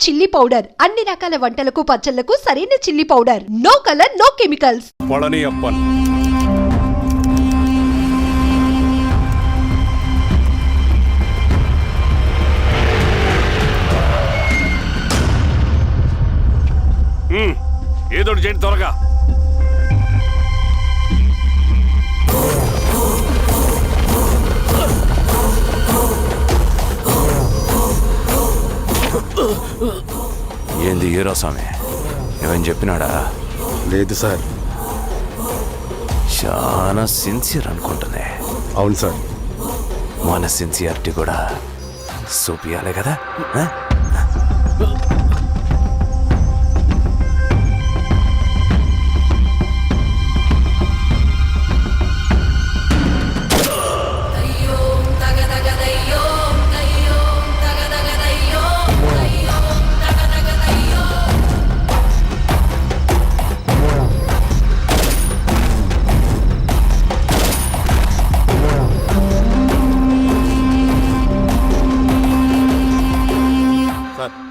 Chilli powder అన్ని రకాల వంటలకు పచ్చళ్లకు సరైన chilli powder. No colour no chemicals. Palani Appan ఏదోటి చేయండి త్వరగా. ఏంది హీరో స్వామి ఏమని చెప్పినాడా? లేదు సార్. చాలా సిన్సియర్ అనుకుంటుంది. అవును సార్. మన సిన్సియారిటీ కూడా చూపియాలి కదా.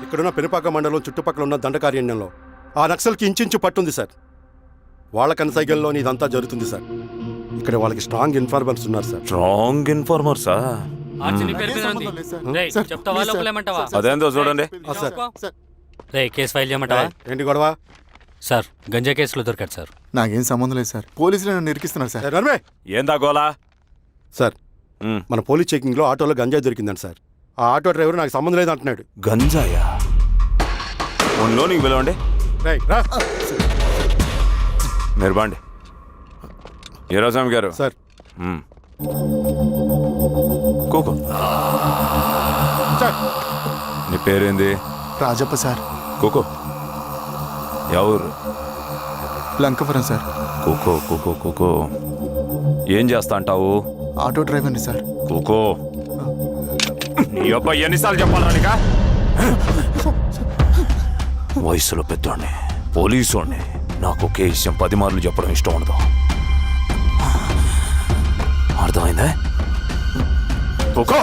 ఇక్కడున్న పెనుపాక మండలం చుట్టుపక్కల ఉన్న దండకారణ్యంలో ఆ నక్సల్కి ఇంచుంచు పట్టుంది సార్. వాళ్ళ కనసైగల్లో ఇదంతా జరుగుతుంది సార్. ఇక్కడ వాళ్ళకి స్ట్రాంగ్ ఇన్ఫార్మర్స్ ఉన్నారు సార్. స్ట్రాంగ్ ఇన్ఫార్మర్సా? అదేందో చూడండి. కేసు ఫైల్ చేయమంటావా? ఏంటి గొడవ సార్? గంజా కేసులో దొరికాడు సార్. నాకేం సంబంధం లేదు సార్. పోలీసులు నన్ను నిరికిస్తున్నారు సార్. ఏందా గోలా? సార్ మన పోలీస్ చెకింగ్ లో ఆటోలో గంజాయి దొరికిందండి సార్. ఆ ఆటో డ్రైవర్ నాకు సంబంధం లేదు అంటున్నాడు. గంజాయా? ఒంట్లో నీకు పిలవండి. మీరు బాండి. హీరోస్వామి గారు సార్. కూకో. నీ పేరేంది? రాజప్ప సార్. కూకో. ఎవరు? లంకపురం సార్. కూకో కూకో కూకో. ఏం చేస్తా అంటావు? ఆటో డ్రైవర్ని సార్. కూకో. నీ అబ్బాయి ఎన్నిసార్లు చెప్పాలా నీకా? వయసులో పెద్దోడిని, పోలీసోడిని, నాకు ఒకే విషయం 10 మార్లు చెప్పడం ఇష్టం ఉండదు. అర్థమైందా? కూకో.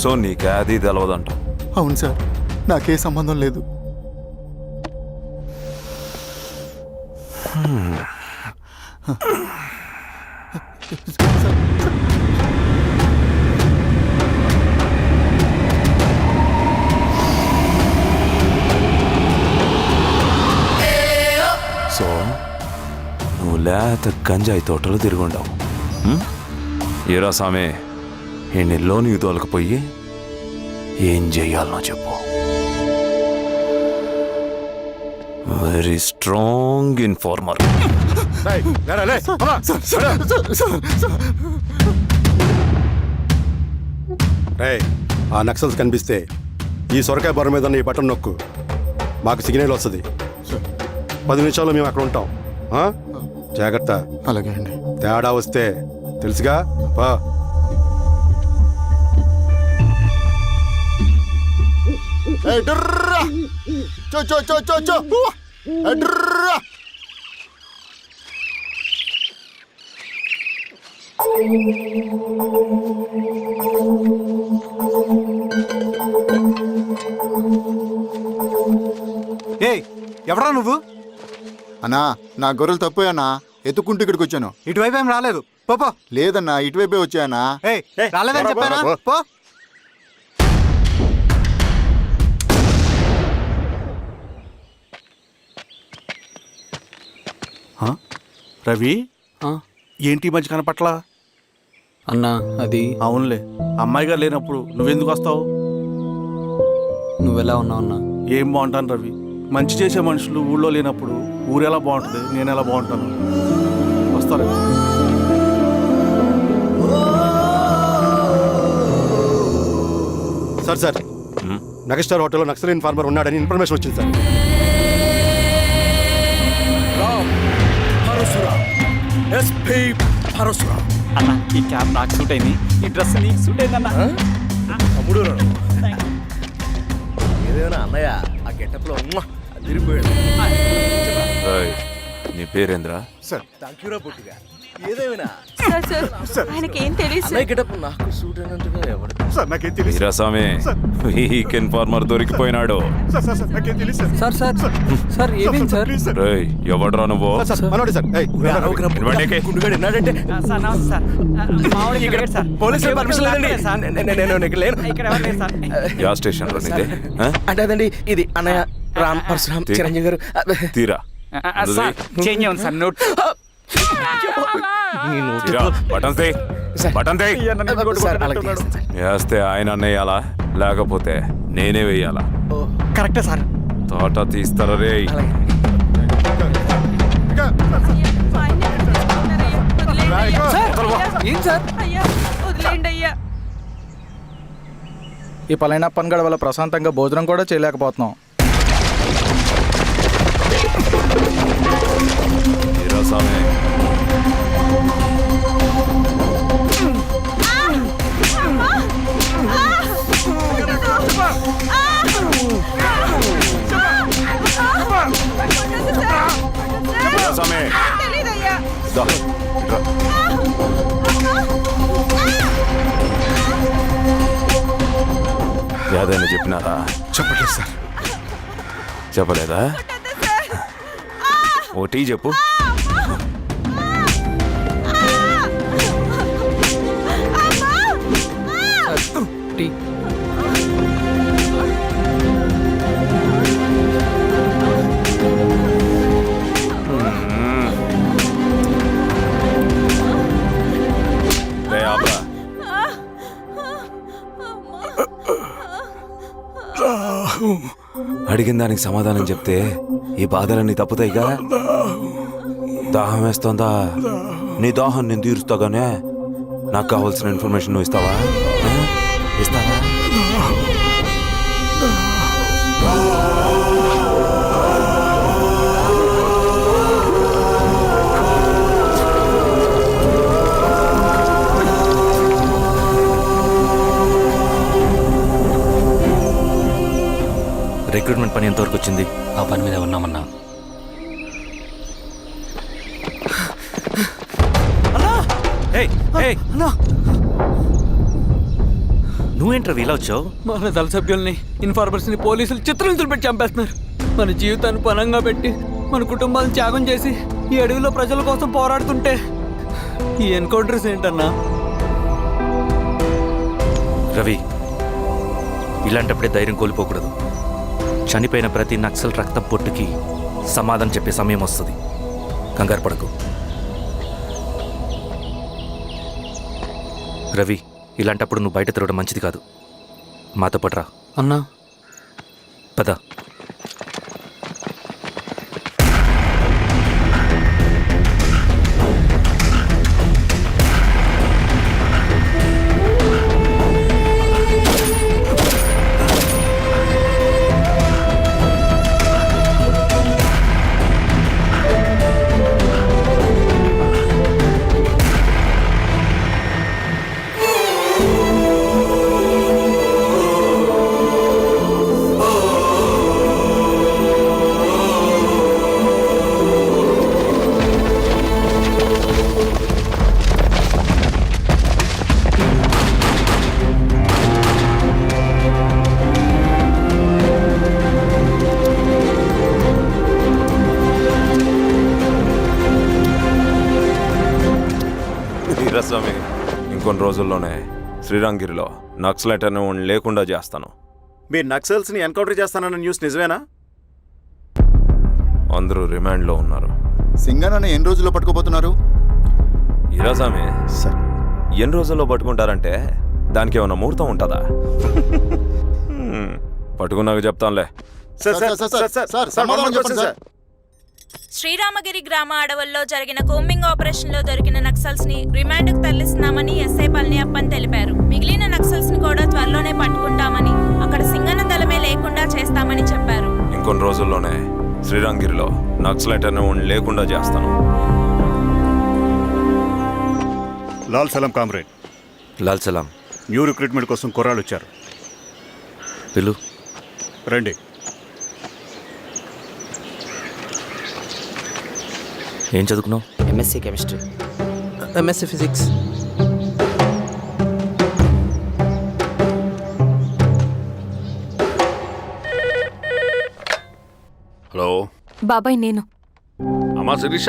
సో నీకే అది తెలవదంట? అవును సార్, నాకే సంబంధం లేదు. సో నువ్వు లేత గంజాయి తోటలు తిరుగుండవు. ఏరా సామే, ఈ నెలలో నీకు తోలకపోయి ఏం చెయ్యాలనో చెప్పు. Very strong informer. ఆ నక్సల్స్ కనిపిస్తే ఈ సొరకాయ బొర మీద ఈ బటన్ నొక్కు, మాకు సిగ్నల్ వస్తుంది. 10 నిమిషాల్లో మేము అక్కడ ఉంటాం. జాగ్రత్త. అలాగే అండి. తేడా వస్తే తెలుసుగా. ఎవరా నువ్వు? అన్నా, నా గొర్రెలు తప్పోయానా, ఎత్తుకుంటూ ఇక్కడికి వచ్చాను. ఇటువైపు ఏం రాలేదు. పో. లేదన్నా, ఇటువైపే వచ్చానా. రాలేదని చెప్పానా? పో. రవి, ఏంటి మధ్య కనపట్లా? అన్నా అది అవునులే, అమ్మాయి గారు లేనప్పుడు నువ్వెందుకు వస్తావు? నువ్వెలా ఉన్నావు అన్నా? ఏం బాగుంటాను రవి, మంచి చేసే మనుషులు ఊళ్ళో లేనప్పుడు ఊరు ఎలా బాగుంటుంది, నేను ఎలా బాగుంటాను? వస్తారా? సార్ సార్, మెగాస్టార్ హోటల్లో నక్సల్ ఇన్ఫార్మర్ ఉన్నాడని ఇన్ఫర్మేషన్ వచ్చింది సార్. అన్న, ఈ క్యాబ్ నాకు సూట్ అయింది, ఈ డ్రెస్ నీకు సూట్ అయిందన్న. తమ్ముడు ఏదేమైనా అన్నయ్య ఆ గెటప్లో అదిరిపోయాడు. నీ పేరేంద్రా? సార్. థాంక్యూరా పొట్టిగా. ఏదేమైనా సార్ ఆయనకి ఏం తెలియదు అన్నయ్య గెటప్ నాకు సూట్ అయినట్టుగా ఎవరు సార్ నాకేం తెలియదు వీరాస్వామి వీక్ ఇన్ఫార్మర్ దొరికిపోయినాడు. నాకేం తెలియదు సార్ సార్ సార్ ఏమేం సార్ రేయ్ ఎవడ్రా నువ్వు? సార్ మనోడి సార్ ఏయ్, ఇవ్వండి. గుండుగాడు విన్నాడంటే సార్ నమస్తే సార్ మామూలు ఇక్కడ లేడు సార్ పోలీసులు పర్మిషన్ లేదండి సార్ నేను ఇక్కడ లేను ఇక్కడ ఎవరు లేరు సార్ యా స్టేషన్ లో నీది? ఆ? అంటే అదండి ఇది అన్నయ్య రామ్ పరశురామ్ చిరంజీవి గారు తీరా సార్ చేంజ్ అవ్వండి సార్ నోట్ తీరా బటన్ తీ బటన్ తీ. సార్ అలాగే చేస్తాను సార్. వేస్తే ఆయన అన్నయ్యాలా లేకపోతే నేనే వెయ్యాలా? కరెక్టే సార్ తోట తీస్తారా రే? అలాగే. ఏం సార్ వదిలేండి అయ్యా. ఈ పలైన పనిగడ వల్ల ప్రశాంతంగా భోజనం కూడా చేయలేకపోతున్నాం. వీరాస్వామి వీరాస్వామి దా, ఇట్రా. ఏదైనా చెప్పినారా? చెప్పలేదు సార్. చెప్పలేదా? ఓటీ చెప్పు. టీ రే ఆపరా. అడిగిన దానికి సమాధానం చెప్తే ఈ బాధలన్నీ తప్పుతాయిగా. దాహం వేస్తోందా? నీ దాహం నేను తీరుస్తాగానే నాకు కావాల్సిన ఇన్ఫర్మేషన్ నువ్వు ఇస్తావా? ఆ? ఇస్తావా? రిక్రూట్మెంట్ పని ఎంతవరకు వచ్చింది? ఆ పని మీద ఉన్నామన్నా. నువ్వేంట్రా ఇలా వచ్చావు? మన దళ సభ్యుల్ని ఇన్ఫార్మర్స్ ని పోలీసులు చిత్రహింసలు పెట్టి చంపేస్తున్నారు. మన జీవితాన్ని పణంగా పెట్టి మన కుటుంబాలను త్యాగం చేసి ఈ అడవిలో ప్రజల కోసం పోరాడుతుంటే ఈ ఎన్కౌంటర్స్ ఏంటన్నా? రవి, ఇలాంటప్పుడే ధైర్యం కోల్పోకూడదు. చనిపోయిన ప్రతి నక్సల్ రక్తం పొట్టుకి సమాధానం చెప్పే సమయం వస్తుంది. కంగారు పడకు రవి. ఇలాంటప్పుడు నువ్వు బయట తిరగడం మంచిది కాదు. మాతో పట్రా. అన్నా పద. వీరాస్వామి ఇంకొన్ని రోజుల్లోనే శ్రీరంగిరిలో నక్సలైట్ అనే వాడిని లేకుండా చేస్తాను. మీరు నక్సల్స్ ని ఎన్కౌంటర్ చేస్తానన్న న్యూస్ నిజమేనా? అందరూ రిమాండ్లో ఉన్నారు. సింగనని ఎన్ని రోజుల్లో పట్టుకోబోతున్నారు? వీరాస్వామి సార్ ఎన్ని రోజుల్లో పట్టుకుంటారంటే దానికి ఏమైనా ముహూర్తం ఉంటుందా? పట్టుకున్నాక చెప్తానులే. సమాధానం చెప్పండి సార్. శ్రీరామగిరి గ్రామ అడవుల్లో జరిగిన కోంబింగ్ ఆపరేషన్ లో దొరికిన నక్సల్స్ ని రిమాండ్ కు తరలిస్తున్నామని ఎస్ఐ పళనియప్పన్ తెలిపారు. మిగిలిన నక్సల్స్ ని కూడా త్వరలోనే పట్టుకుంటామని, అక్కడ సింగన దళమే లేకుండా చేస్తామని చెప్పారు. ఇంకొన్ని రోజుల్లోనే శ్రీరంగిరిలో నక్సలైట్ అనే వాడిని లేకుండా చేస్తాను. లాల్ సలాం కామ్రేడ్. లాల్ సలాం. న్యూ రిక్రూట్మెంట్ కోసం కుర్రాళ్ళు వచ్చారు. పిలు. రండి. ఏం చదువుకున్నావు? MSc chemistry. MSc physics. Hello బాబాయ్ నేను అమ్మా శిరీష,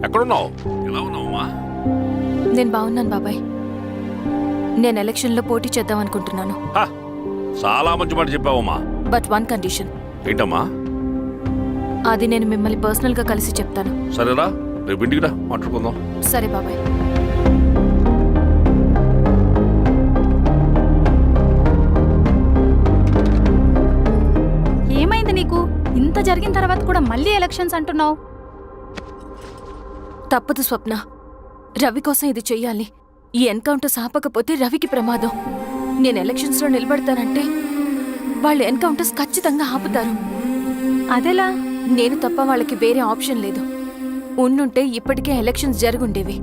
ఎక్కడున్నావు? ఎలా ఉన్నావు అమ్మా? నేను బాగున్నాను బాబాయ్. నేను ఎలక్షన్లో పోటీ చేద్దాం అనుకుంటున్నాను. హా, చాలా మంచి మాట చెప్పావమ్మా. But one condition. ఏంటమ్మా? అది నేను మిమ్మల్ని పర్సనల్గా కలిసి చెప్తాను. సరేరా, రేపు ఇంటికి రా, మాట్లాడుకుందాం. సరే బాబాయ్. ఏమైంది నీకు? ఇంత జరిగిన తర్వాత కూడా మళ్ళీ ఎలక్షన్స్ అంటున్నావు? తప్పదు స్వప్న, రవి కోసం ఇది చెయ్యాలి. ఈ ఎన్కౌంటర్స్ ఆపకపోతే రవికి ప్రమాదం. నేను ఎలక్షన్స్లో నిలబడతానంటే వాళ్ళు ఎన్కౌంటర్స్ ఖచ్చితంగా ఆపుతారు. అదెలా? నేను తప్ప వాళ్ళకి వేరే ఆప్షన్ లేదు. ఉండుంటే ఇప్పటికే ఎలక్షన్స్ జరుగుండేవి.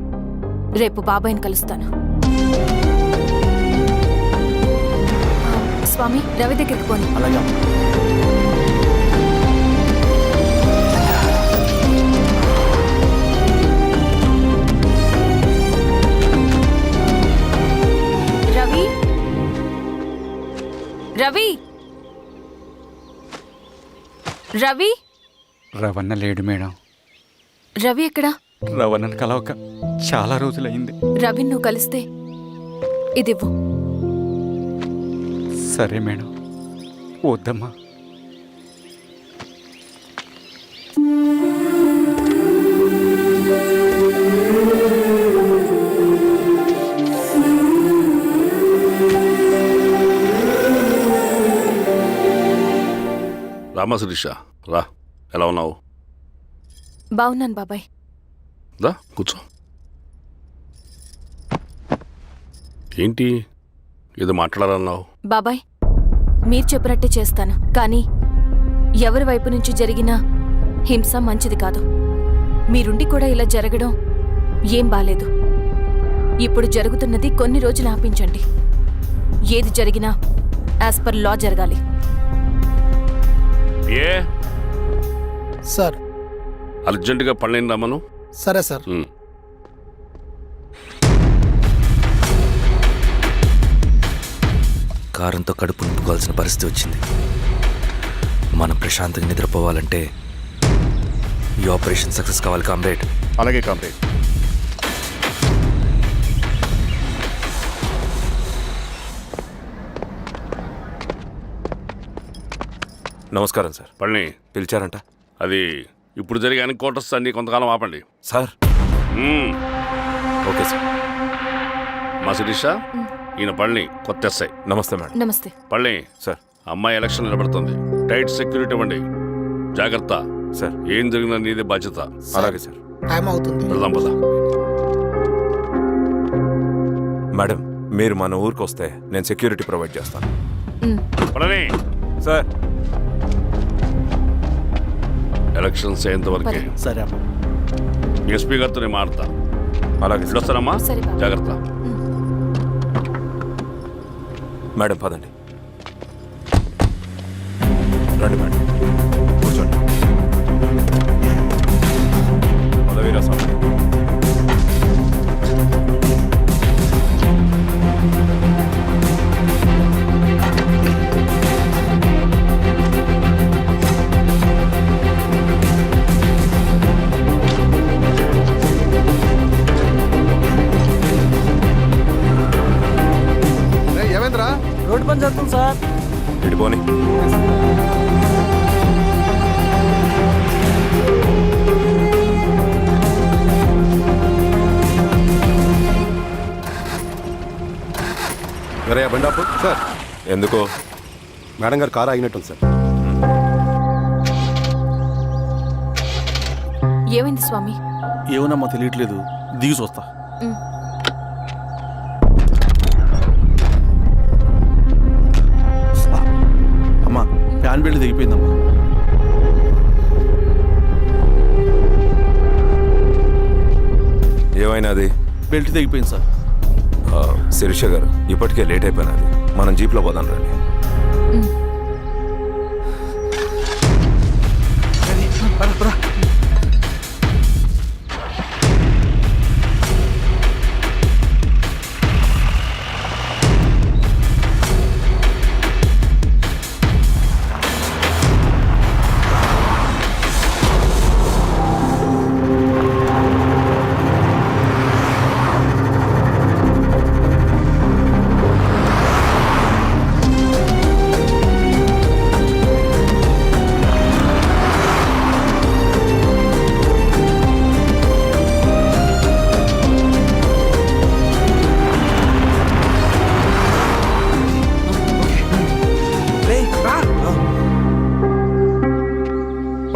రేపు బాబాయ్ని కలుస్తాను. స్వామి, రవి దగ్గరికి పోనీ. అలాగే. రవి, రవి, రవి. రవణ లేడు మేడం. రవి ఎక్కడా? రవణను కలవక చాలా రోజులైంది. రవి నువ్వు కలిస్తే ఇదివ్వు. సరే మేడం. వద్దమ్మా. రామా శిరీష, రా. ఎలా ఉన్నావు? బాగున్నాను బాబాయ్. దా కూర్చో. ఏంటి ఏదో మాట్లాడాలన్నావు? బాబాయ్, మీరు చెప్పినట్టే చేస్తాను. కానీ ఎవరి వైపు నుంచి జరిగిన హింస మంచిది కాదు. మీరుండి కూడా ఇలా జరగడం ఏం బాలేదు. ఇప్పుడు జరుగుతున్నది కొన్ని రోజులు ఆపించండి. ఏది జరిగినా యాజ్ పర్ లా జరగాలి. ఏ సార్. అర్జెంటుగా పళ్ళని రమ్మను. సరే సార్. కారంతో కడుపు నింపుకోవాల్సిన పరిస్థితి వచ్చింది. మనం ప్రశాంతంగా నిద్రపోవాలంటే ఈ ఆపరేషన్ సక్సెస్ కావాలి కామ్రేడ్. అలాగే కామ్రేడ్. నమస్కారం సార్. పళ్ళని పిలిచారంట? అది ఇప్పుడు జరిగే ఎన్కౌంటర్స్ అన్ని కొంతకాలం ఆపండి సార్. Okay sir. మా శిరీష, ఈయన పళ్ళని కొత్త ఎస్ఐ. నమస్తే మేడం. నమస్తే. పళ్ళని సార్. అమ్మాయి ఎలక్షన్ నిలబడుతుంది. టైట్ సెక్యూరిటీ ఇవ్వండి. జాగ్రత్త సార్. ఏం జరిగిందని నీదే బాధ్యత. అలాగే సార్. టైం అవుతుంది. వెళ్దాం పద. మేడం, మీరు మన ఊరికి వస్తే నేను సెక్యూరిటీ ప్రొవైడ్ చేస్తాను. పళ్ళని సార్. ఎలక్షన్స్ అయ్యేంతవరకే. సరే అమ్మా. ఎస్పీ గారితో నేను మాడతా. అలాగే సార్. వస్తానమ్మా. సరే బాబు. జాగ్రత్త. మేడం పదండి. రండి మేడం, కూర్చోండి. పదవీరా స్వామి. ఏమైందిరా? రోడ్డు పని చేస్తాం సార్. ఇడిపోని. వేరే బండాపు సార్. ఎందుకో? మేడం గారు కారు ఆగినట్టుంది సార్. ఏమైంది స్వామి? ఏమోనమ్మా తెలియట్లేదు. దిగి చూస్తా. అమ్మా, ఫ్యాన్ బెల్ట్ దిగిపోయిందమ్మా. ఏమైనా అది? బెల్ట్ దిగిపోయింది సార్. శిరీష గారు, ఇప్పటికే లేట్ అయిపోయినది. మనం జీప్లో పోదాం రండి.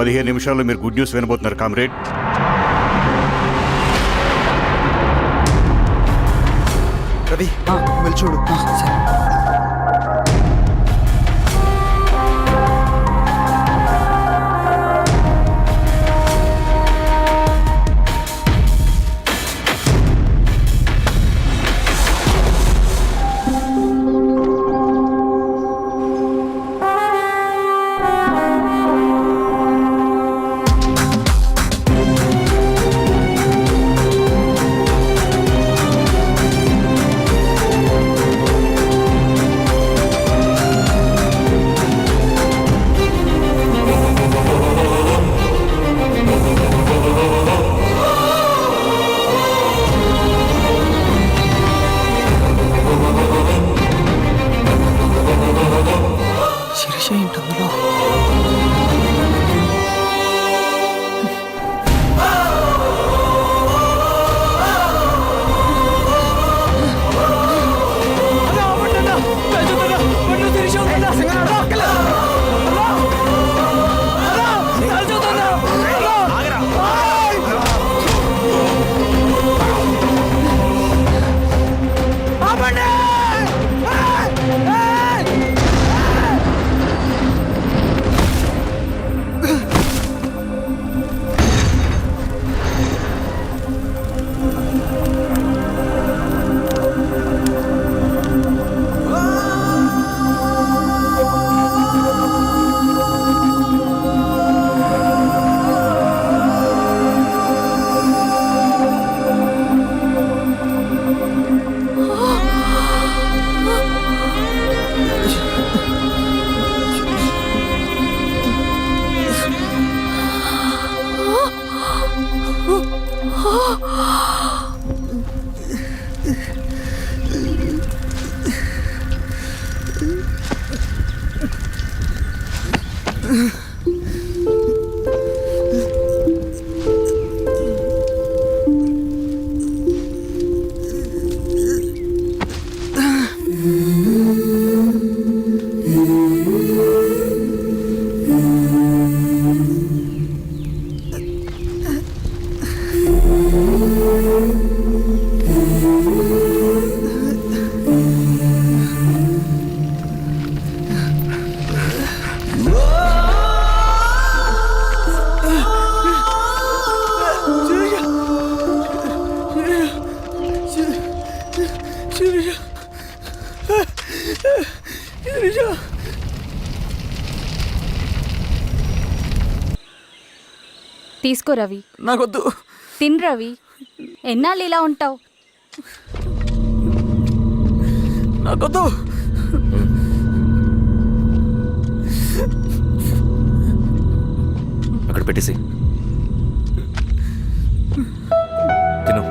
15 నిమిషాల్లో మీరు గుడ్ న్యూస్ వినబోతున్నారు కామ్రేడ్. రవి వెళ్ళి చూడు. శిరీష ఏంటందులో? తీసుకో రవి. నాకొద్దు. తిన్ రవి, ఎన్నాళ్ళు ఇలా ఉంటావు? నాకొద్దు. అక్కడ పెట్టేసి తిను.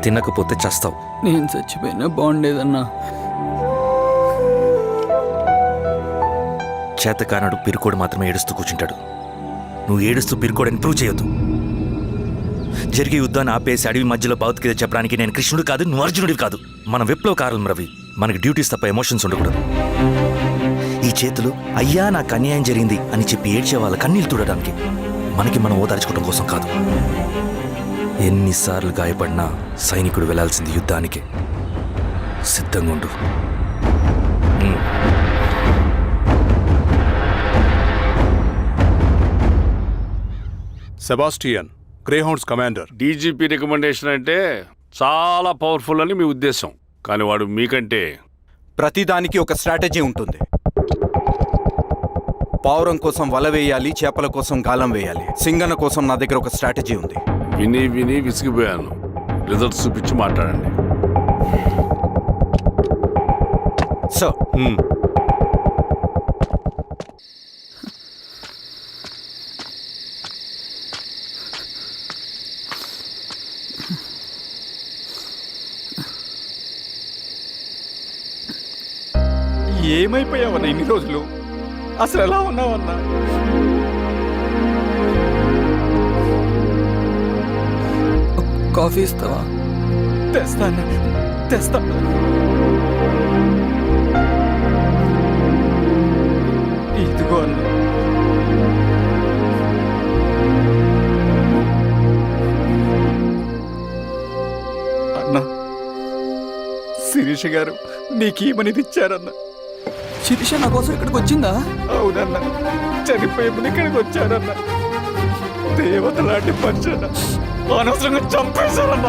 తినకపోతే చస్తావు. నేను చచ్చిపోయినా బాగుండేదన్నా. చేతకానాడు పిరుకోడు మాత్రమే ఏడుస్తూ కూర్చుంటాడు. నువ్వు ఏడుస్తూ పిరుకోడని ప్రూవ్ చేయొద్దు. జరిగే యుద్ధాన్ని ఆపేసి అడవి మధ్యలో బతుకేదో చెప్పడానికి నేను కృష్ణుడు కాదు, నువ్వు అర్జునుడివి కాదు. మన విప్లవకారులం రవి. మనకి డ్యూటీస్ తప్ప ఎమోషన్స్ ఉండకూడదు. ఈ చేతులు అయ్యా నాకు అన్యాయం జరిగింది అని చెప్పి ఏడ్చే వాళ్ళ కన్నీళ్ళు తుడడానికి, మనకి మనం ఓదార్చుకోవడం కోసం కాదు. ఎన్నిసార్లు గాయపడినా సైనికుడు వెళ్లాల్సింది యుద్ధానికే. సిద్ధంగా ఉండు. Sebastian, Greyhounds commander. DGP recommendation అంటే చాలా పవర్ఫుల్ అని మీ ఉద్దేశం, కానీ వాడు మీకంటే ప్రతిదానికి ఒక స్ట్రాటజీ ఉంటుంది. పావురం కోసం వల వేయాలి, చేపల కోసం గాలం వేయాలి. సింగన్న కోసం నా దగ్గర ఒక స్ట్రాటజీ ఉంది. విని విని విసిగిపోయాను. రిజల్ట్స్ చూపించి మాట్లాడండి. సార్, ఏమైపోయావన్నా ఇన్ని రోజులు? అసలు ఎలా ఉన్నావన్నా? కాఫీ ఇస్తావా? తెస్తాను. ఆగు అన్న. అన్న, శిరీష గారు నీకేమనేది ఇచ్చారన్న. శిరీష నా కోసం ఇక్కడికి వచ్చిందా? అవునన్న, చనిపోయే ముందు ఇక్కడికి వచ్చారన్న. దేవత లాంటి మనిషి అన్న, అనవసరంగా చంపేశారన్న.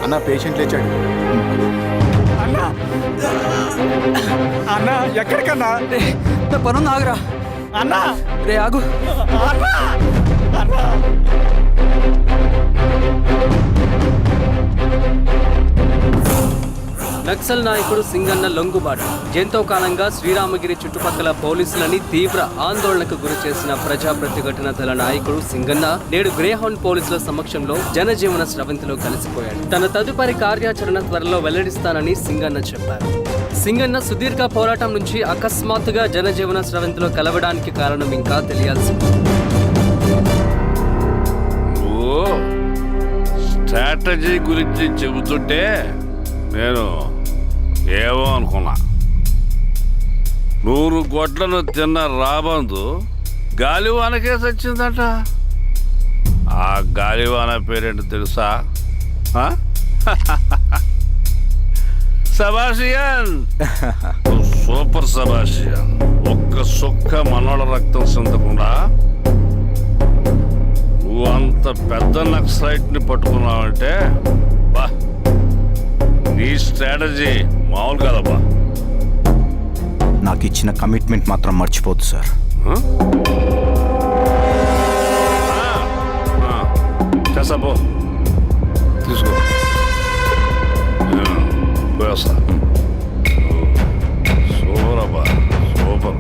అన్న, పేషెంట్ లేచాడు. అన్నా, అన్నా ఎక్కడికన్నా? నా పనుంది, ఆగురా. అన్నా, రే ఆగు. అన్నా, అన్నా. నక్సల్ నాయకుడు సింగన్న లొంగుబాటు ఎంతో కాలంగా శ్రీరామగిరి చుట్టుపక్కల పోలీసులని తీవ్ర ఆందోళనకు గురి చేసిన ప్రజా ప్రతిఘటన దళ నాయకుడు సింగన్న నేడు గ్రేహౌండ్ పోలీసుల సమక్షంలో జనజీవన స్రవంతిలో కలిసిపోయాడు. తన తదుపరి కార్యాచరణ త్వరలో వెల్లడిస్తానని సింగన్న చెప్పారు. సింగన్న సుదీర్ఘ పోరాటం నుంచి అకస్మాత్తుగా జనజీవన స్రవంతిలో కలవడానికి కారణం ఇంకా తెలియాల్సి ఉంది. స్ట్రాటజీ గురించి చెబుతుంటే నేను ఏమో అనుకున్నా. 100 గొడ్లను తిన్న రాబందు గాలివానకే సచ్చిందట. ఆ గాలివాన పేరేంటి తెలుసా? సబాషియన్, సూపర్ సబాషియన్. ఒక్క సుక్క మనోళ్ళ రక్తం సిందకుండా నువ్వు అంత పెద్ద నక్సలైట్ని పట్టుకున్నావంటే బా, నీ స్ట్రాటజీ మామూలు కాదబ్బా. నాకు ఇచ్చిన కమిట్మెంట్ మాత్రం మర్చిపోద్దు సార్. కసపో తీసుకో పోయేస్తా సూపర్ అబ్బా సూపర్.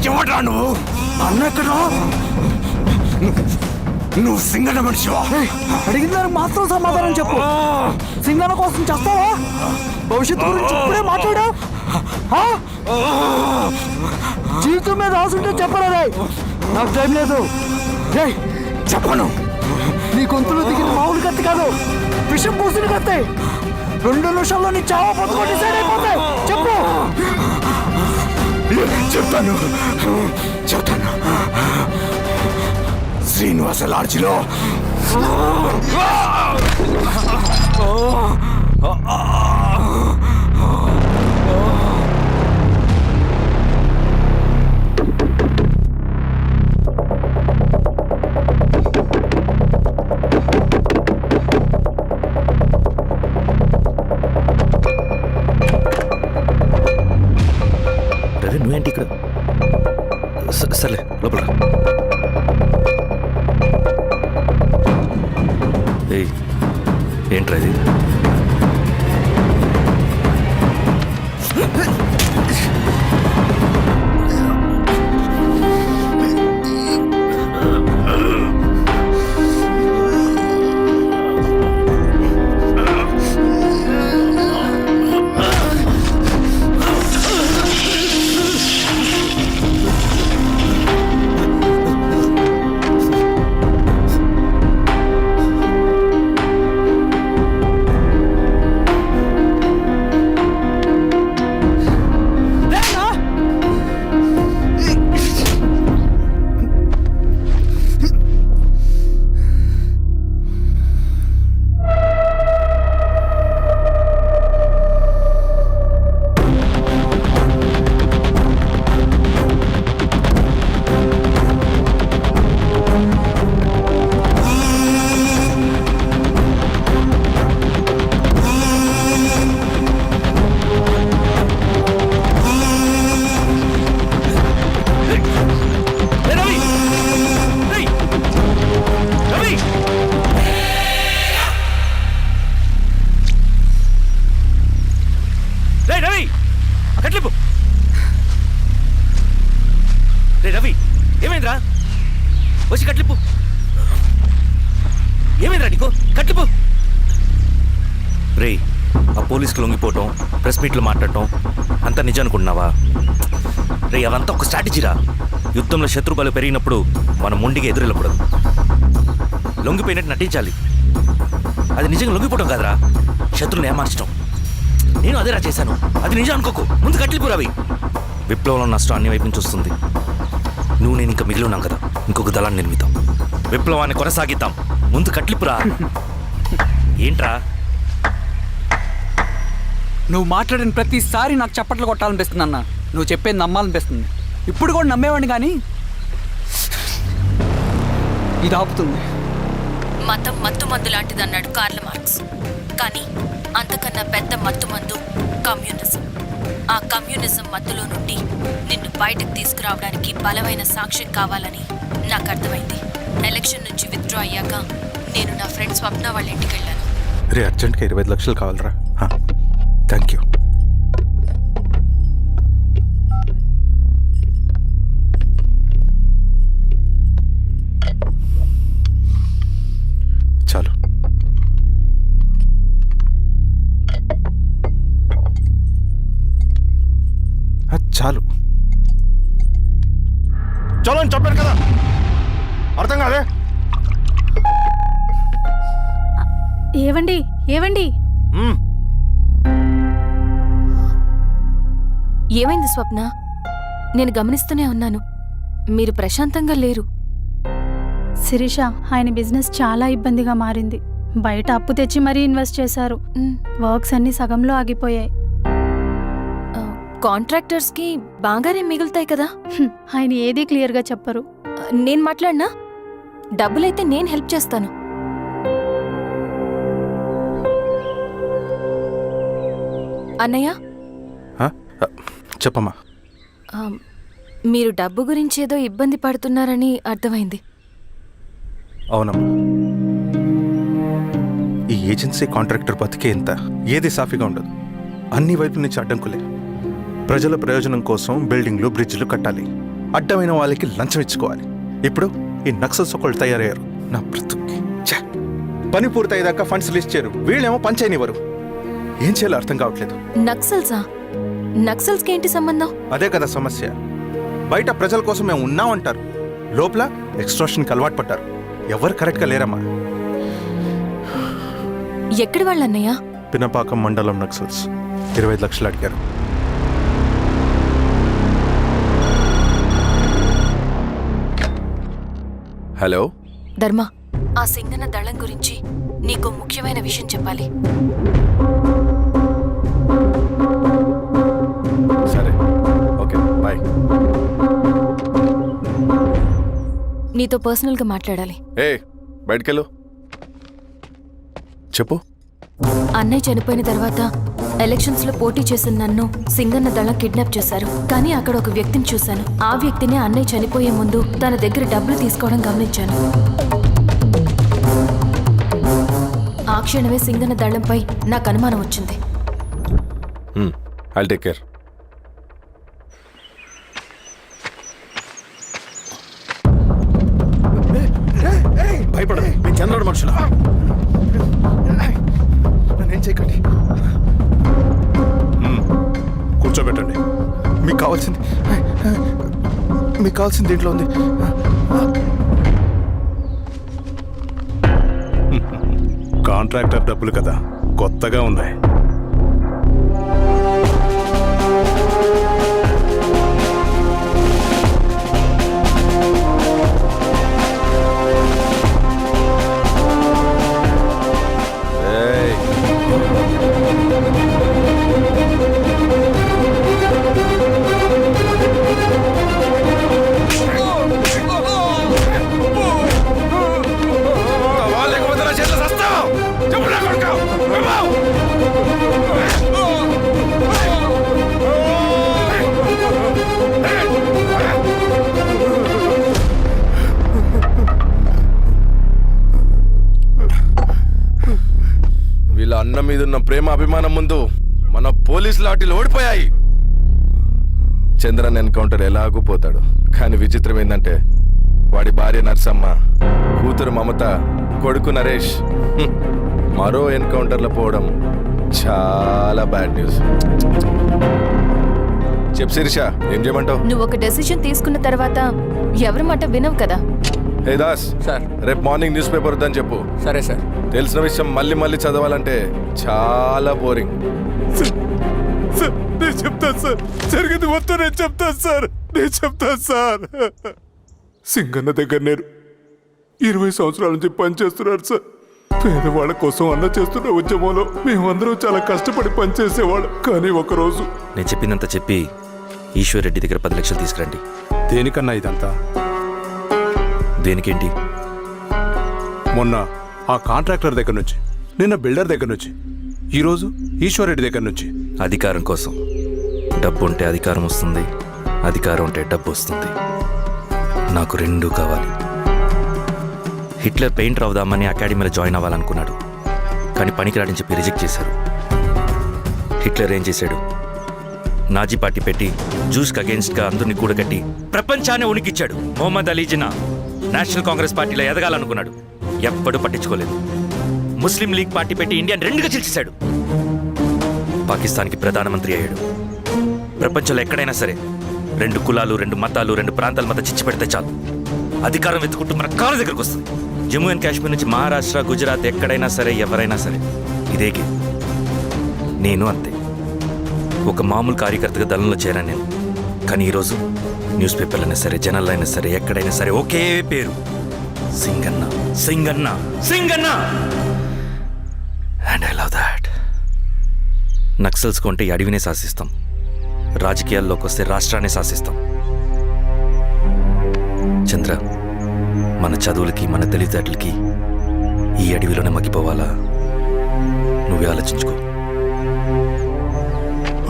ఎవడ్రా నువ్వు? అన్నెక్కడ? నువ్వు సింగన మనిషివా? అడిగిన దానికి మాత్రం సమాధానం చెప్పు. సింగన కోసం చేస్తావా? భవిష్యత్తు గురించి ఇప్పుడే మాట్లాడా? జీవితం మీద రాసుంటే చెప్పరా? నాకు టైం లేదు. చెప్పను. నీ గొంతులో దిగిన మామూలు కత్తి కాదు, విషం పూసిన కత్తి. 2 నిమిషాల్లో నీ చావా బతుకు డిసైడ్ అయిపోతాయి. చెప్పు. చెప్తాను. శ్రీనివాస లాడ్జిలో నువ్వేంటి ఇక్కడ? సర్లే లోపల రా. ఏయ్ ఏంట్రా ఇది? రవి ఏమైందిరా? వచ్చి కట్లిప్పు. ఏమైందిరా నీకు? కట్లిప్పు. రే ఆ పోలీసుకి లొంగిపోవటం, ప్రెస్ మీట్లో మాట్లాడటం అంతా నిజం అనుకుంటున్నావా? రే అవంతా ఒక స్ట్రాటజీరా. యుద్ధంలో శత్రుబలు పెరిగినప్పుడు మనం మొండిగా ఎదురెళ్ళకూడదు, లొంగిపోయినట్టు నటించాలి. అది నిజంగా లొంగిపోవడం కాదురా, శత్రువుని ఏమార్చడం. నేను అదేరా చేశాను. అది నిజం అనుకోకు. ముందు కట్లిప్పు రవి. విప్లవంలో నష్టం అన్ని వైపు నుంచి వస్తుంది. నువ్వు నేను ఇంకా మిగిలి ఉన్నాం కదా, ఇంకొక దళాన్ని నిర్మిద్దాం, విప్లవాన్ని కొనసాగిద్దాం. ముందు కట్లిప్పురా. ఏంట్రా నువ్వు మాట్లాడిన ప్రతిసారి నాకు చప్పట్లు కొట్టాలనిపిస్తుంది అన్న. నువ్వు చెప్పేది నమ్మాలనిపిస్తుంది. ఇప్పుడు కూడా నమ్మేవాడిని, కానీ ఇది ఆపుతుంది. మతం మత్తుమందు లాంటిదన్నాడు కార్ల్ మార్క్స్. కానీ అంతకన్నా పెద్ద మత్తుమందు కమ్యూనిజం. ఆ కమ్యూనిజం మత్తులో నుండి నిన్ను బయటకు తీసుకురావడానికి బలమైన సాక్ష్యం కావాలని నాకు అర్థమైంది. ఎలక్షన్ నుంచి విత్డ్రా అయ్యాక నేను నా ఫ్రెండ్ స్వప్న వాళ్ళ ఇంటికి వెళ్ళాను. రే అర్జెంట్గా 25 లక్షలు కావాలరా. Thank you. చాలు. చాలు. చలో అని చెప్పాను కదా, అర్థం కాదే? ఏవండి ఏవండి ఏమైంది స్వప్న? నేను గమనిస్తూనే ఉన్నాను, మీరు ప్రశాంతంగా లేరు. శిరీష, ఆయన బిజినెస్ చాలా ఇబ్బందిగా మారింది. బయట అప్పు తెచ్చి మరీ ఇన్వెస్ట్ చేశారు. వర్క్స్ అన్ని సగంలో ఆగిపోయాయి. కాంట్రాక్టర్స్కి బాగానే మిగులుతాయి కదా. ఆయన ఏదీ క్లియర్గా చెప్పరు. నేను మాట్లాడినా డబ్బులైతే నేను హెల్ప్ చేస్తాను. అన్నయ్య, చెప్పమ్మా. మీరు డబ్బు గురించి ఏదో ఇబ్బంది పడుతున్నారని అర్థమైంది. అవునమ్మా, ఈ ఏజెన్సీ కాంట్రాక్టర్ బతికే ఇంత ఏది సాఫీగా ఉండదు. అన్ని వైపుల నుంచి అడ్డంకులే. ప్రజల ప్రయోజనం కోసం బిల్డింగ్లు బ్రిడ్జ్లు కట్టాలి, అడ్డమైన వాళ్ళకి లంచం ఇచ్చుకోవాలి. ఇప్పుడు ఈ నక్సల్స్ ఒకళ్ళు తయారయ్యారు. నా బ్రతుక్కి పని పూర్తయ్యేదాకా ఫండ్స్ లిస్ట్ చేయరు, వీళ్ళేమో పంచాయనివ్వరు. ఏం చేయాలో అర్థం కావట్లేదు. నక్సల్సా? నక్సల్స్కి ఏంటి సంబంధం? అదే కదా సమస్య. బయట ప్రజల కోసం మేము ఉన్నామంటారు, లోపల ఎక్స్ట్రాషన్కి అలవాటు పడ్డారు. ఎవరు కరెక్ట్గా లేరమ్మా. ఎక్కడి వాళ్ళన్నయ్య? పినపాకం మండలం నక్సల్స్ 25 లక్షలు అడిగారు. హలో ధర్మ, ఆ సింగన్న దళం గురించి నీకు ముఖ్యమైన విషయం చెప్పాలి. సరే, ఓకే, బాయ్. నీతో పర్సనల్గా మాట్లాడాలి. బయటకెళ్ళు. చెప్పు. అన్నయ్య చనిపోయిన తర్వాత ఎలక్షన్స్ లో పోటీ చేసిన నన్ను సింగన్న దళం కిడ్నాప్ చేశారు. కానీ అక్కడ ఒక వ్యక్తిని చూశాను. ఆ వ్యక్తినే అన్నయ్య చనిపోయే ముందు తన దగ్గర డబ్బులు తీసుకోవడం గమనించాను. ఆ క్షణమే సింగన్న దళంపై నాకు అనుమానం వచ్చింది. I'll take care. భయపడదు, మీ చంద్రుడు మనుషులు. నన్నేం చేయకండి. కూర్చోబెట్టండి. మీకు కావాల్సింది దీంట్లో ఉంది. కాంట్రాక్టర్ డబ్బులు కదా, కొత్తగా ఉన్నాయి. వీళ్ళ అన్న మీదున్న ప్రేమ అభిమానం ముందు మన పోలీస్ లాఠీలు ఓడిపోయాయి. చంద్రన్ ఎన్కౌంటర్ ఎలాగూ పోతాడు. కానీ విచిత్రం ఏంటంటే వాడి భార్య నర్సమ్మ, కూతురు మమత, కొడుకు నరేష్ మరో ఎన్కౌంటర్లో పోవడం చాలా బ్యాడ్ న్యూస్. చెప్పు శిరీష, ఏం చేయమంటావు? నువ్వు ఒక డెసిషన్ తీసుకున్న తర్వాత ఎవరి మాట వినవు కదా. హే దాస్ సార్, రేపు మార్నింగ్ న్యూస్ పేపర్ వద్దని చెప్పు. సరే సార్. తెలిసిన విషయం మళ్ళీ చదవాలంటే చాలా బోరింగ్. నేను చెప్తాను సార్, జరిగింది మొత్తం నేను చెప్తాను సార్. సింగన్న దగ్గర నేను 20 సంవత్సరాల నుంచి పనిచేస్తున్నాడు సార్. పేదవాళ్ళ కోసం అన్న చేస్తున్న ఉద్యమంలో మేమందరం చాలా కష్టపడి పనిచేసేవాళ్ళం. కానీ ఒకరోజు నేను చెప్పినంత చెప్పి ఈశ్వర్ రెడ్డి దగ్గర 10 లక్షలు తీసుకురండి. దేనికన్నా ఇదంతా? దేనికేంటి? మొన్న ఆ కాంట్రాక్టర్ దగ్గర నుంచి, నిన్న బిల్డర్ దగ్గర నుంచి, ఈరోజు ఈశ్వర్ రెడ్డి దగ్గర నుంచి. అధికారం కోసం. డబ్బు ఉంటే అధికారం వస్తుంది, అధికారం ఉంటే డబ్బు వస్తుంది. నాకు రెండూ కావాలి. హిట్లర్ పెయింటర్ అవుదామని అకాడమీలో జాయిన్ అవ్వాలనుకున్నాడు, కానీ పనికిరాడని చెప్పి రిజెక్ట్ చేశారు. హిట్లర్ ఏం చేశాడు? నాజీ పార్టీ పెట్టి జూస్కి అగేన్స్ట్గా అందరినీ కూడగట్టి ప్రపంచాన్ని ఉనికిచ్చాడు. మొహమ్మద్ అలీ జిన్నా నేషనల్ కాంగ్రెస్ పార్టీలో ఎదగాలనుకున్నాడు, ఎప్పుడూ పట్టించుకోలేదు. ముస్లిం లీగ్ పార్టీ పెట్టి ఇండియాని రెండుగా చీల్చేశాడు. పాకిస్తాన్కి ప్రధానమంత్రి అయ్యాడు. ప్రపంచంలో ఎక్కడైనా సరే 2 కులాలు, 2 మతాలు, 2 ప్రాంతాల మధ్య చిచ్చు పెడితే చాలు, అధికారం వెతుకుంటూ మన కాళ్ళ దగ్గరకు వస్తుంది. జమ్మూ అండ్ కాశ్మీర్ నుంచి మహారాష్ట్ర, గుజరాత్ ఎక్కడైనా సరే, ఎవరైనా సరే ఇదే గేమ్. నేను అంతే. ఒక మామూలు కార్యకర్తగా దళంలో చేరాను నేను. కానీ ఈరోజు న్యూస్ పేపర్లైనా సరే, జనాల్లో అయినా సరే, ఎక్కడైనా సరే ఒకే పేరు, Singanna, Singanna, Singanna. And I love that. Naxals కొంటే ఈ అడవినే శాసిస్తాం, రాజకీయాల్లోకి వస్తే రాష్ట్రాన్ని శాసిస్తాం. చంద్ర, మన చదువులకి మన తెలివితేటలకి ఈ అడవిలోనే మగ్గిపోవాలా? నువ్వే ఆలోచించుకో.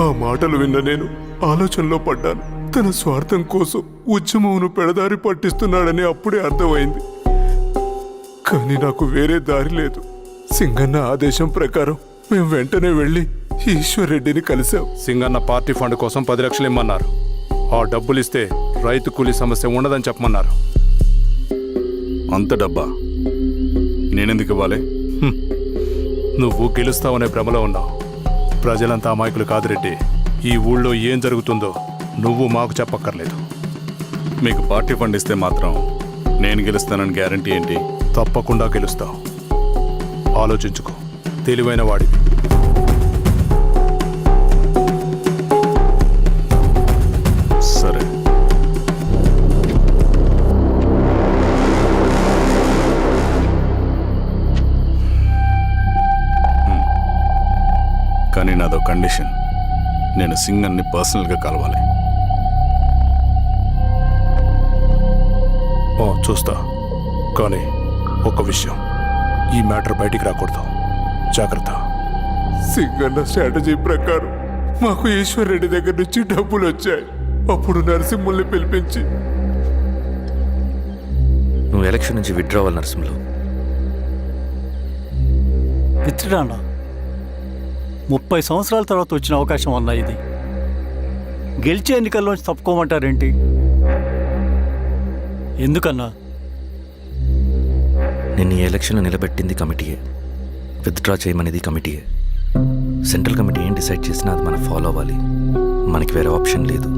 ఆ మాటలు విన్న నేను ఆలోచనలో పడ్డాను. తన స్వార్థం కోసం ఉద్యమమును పెడదారి పట్టిస్తున్నాడని అప్పుడే అర్థమైంది. కానీ నాకు వేరే దారి లేదు. సింగన్న ఆదేశం ప్రకారం మేము వెంటనే వెళ్ళి ఈశ్వర్ రెడ్డిని కలిసాం. సింగన్న పార్టీ ఫండ్ కోసం 10 లక్షలు ఇమ్మన్నారు. ఆ డబ్బులు ఇస్తే రైతు కూలీ సమస్య ఉండదని చెప్పమన్నారు. అంత డబ్బా నేనెందుకు ఇవ్వాలి? నువ్వు గెలుస్తావనే భ్రమలో ఉన్నావు. ప్రజలంతా అమాయకులు కాదు రెడ్డి. ఈ ఊళ్ళో ఏం జరుగుతుందో నువ్వు మాకు చెప్పక్కర్లేదు. మీకు పార్టీ ఫండ్ ఇస్తే మాత్రం నేను గెలుస్తానని గ్యారంటీ ఏంటి? తప్పకుండా గెలుస్తావు. ఆలోచించుకో, తెలివైన వాడివి. సరే. కానీ నాదో కండిషన్. నేను సింగన్ని పర్సనల్గా కలవాలి. చూస్తా. కానీ ఒక విషయం, ఈ మ్యాటర్ బయటికి రాకూడదు. జాగ్రత్త. సింగన్న స్ట్రాటజీ ప్రకారం మాకు ఈశ్వర్ రెడ్డి దగ్గర నుంచి డబ్బులు వచ్చాయి. అప్పుడు నరసింహుల్ని పిలిపించి నువ్వు ఎలక్షన్ నుంచి విత్డ్రా అవ్వాలి నరసింహులు. విత్డ్రానా? 30 సంవత్సరాల తర్వాత వచ్చిన అవకాశం అన్నా ఇది. గెలిచే ఎన్నికల్లోంచి తప్పుకోమంటారేంటి? ఎందుకన్నా? నిన్ను ఈ ఎలక్షన్లో నిలబెట్టింది కమిటీయే, విత్డ్రా చేయమనేది కమిటీయే. సెంట్రల్ కమిటీ ఏం డిసైడ్ చేసినా అది మనం ఫాలో అవ్వాలి. మనకి వేరే ఆప్షన్ లేదు.